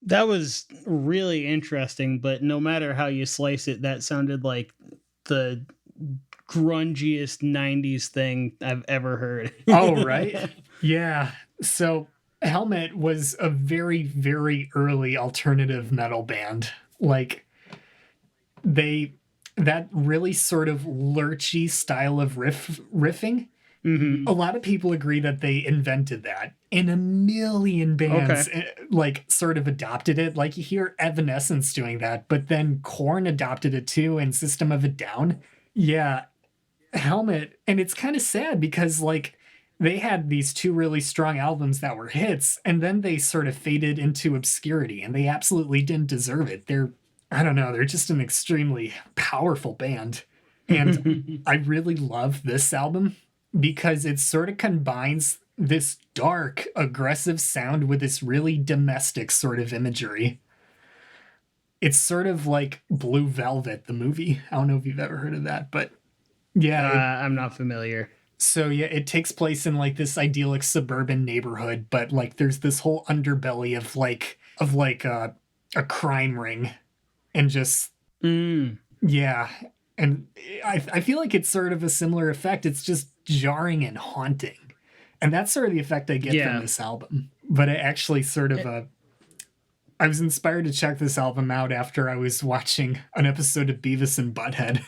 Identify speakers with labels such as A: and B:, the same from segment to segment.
A: That was really interesting, but no matter how you slice it, that sounded like the grungiest 90s thing I've ever heard.
B: Oh, right. Yeah. So Helmet was a very, very early alternative metal band. Like they that really sort of lurchy style of riffing. A
A: Hmm.
B: lot of people agree that they invented that, and a million
A: Okay.
B: bands like sort of adopted it. Like you hear Evanescence doing that, but then Korn adopted it too, and System of a Down. Yeah, Helmet, and it's kind of sad because like they had these two really strong albums that were hits, and then they sort of faded into obscurity, and they absolutely didn't deserve it. I don't know, they're just an extremely powerful band. And I really love this album because it sort of combines this dark, aggressive sound with this really domestic sort of imagery. It's sort of like Blue Velvet, the movie. I don't know if you've ever heard of that, but yeah,
A: I'm not familiar.
B: so yeah, it takes place in like this idyllic suburban neighborhood, but like there's this whole underbelly of like a crime ring and just
A: Mm,
B: yeah. And I feel like it's sort of a similar effect. It's just jarring and haunting. And that's sort of the effect I get from
A: yeah.
B: this album. But I actually sort of I was inspired to check this album out after I was watching an episode of Beavis and Butthead.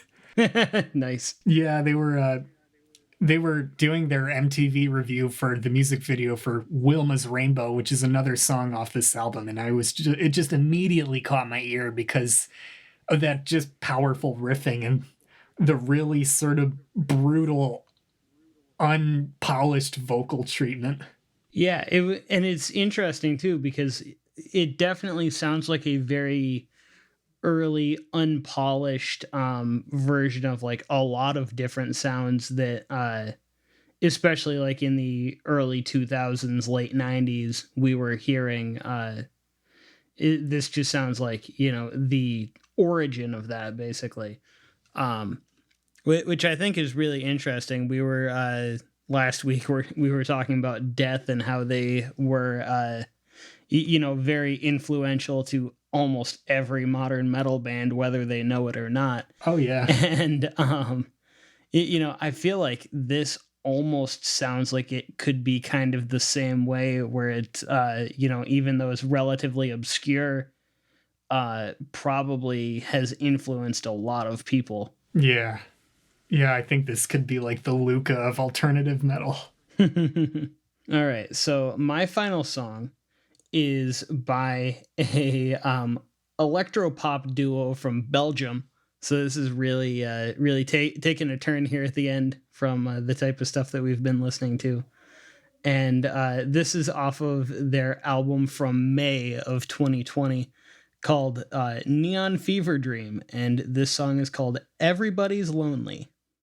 A: Nice.
B: Yeah, they were doing their MTV review for the music video for Wilma's Rainbow, which is another song off this album, and it just immediately caught my ear because of that just powerful riffing and the really sort of brutal, unpolished vocal treatment.
A: Yeah, and it's interesting too because it definitely sounds like a very early unpolished version of like a lot of different sounds that especially like in the early 2000s late 90s we were hearing this just sounds like, you know, the origin of that basically. um which I think is really interesting. We were last week we were talking about Death and how they were you know, very influential to almost every modern metal band, whether they know it or not.
B: Oh yeah.
A: And you know, I feel like this almost sounds like it could be kind of the same way, where it, you know, even though it's relatively obscure, probably has influenced a lot of people.
B: Yeah. Yeah, I think this could be like the Luca of alternative metal.
A: All right, so my final song is by a electro pop duo from Belgium. So this is really really taking a turn here at the end from the type of stuff that we've been listening to. And this is off of their album from May of 2020 called Neon Fever Dream, and this song is called Everybody's Lonely.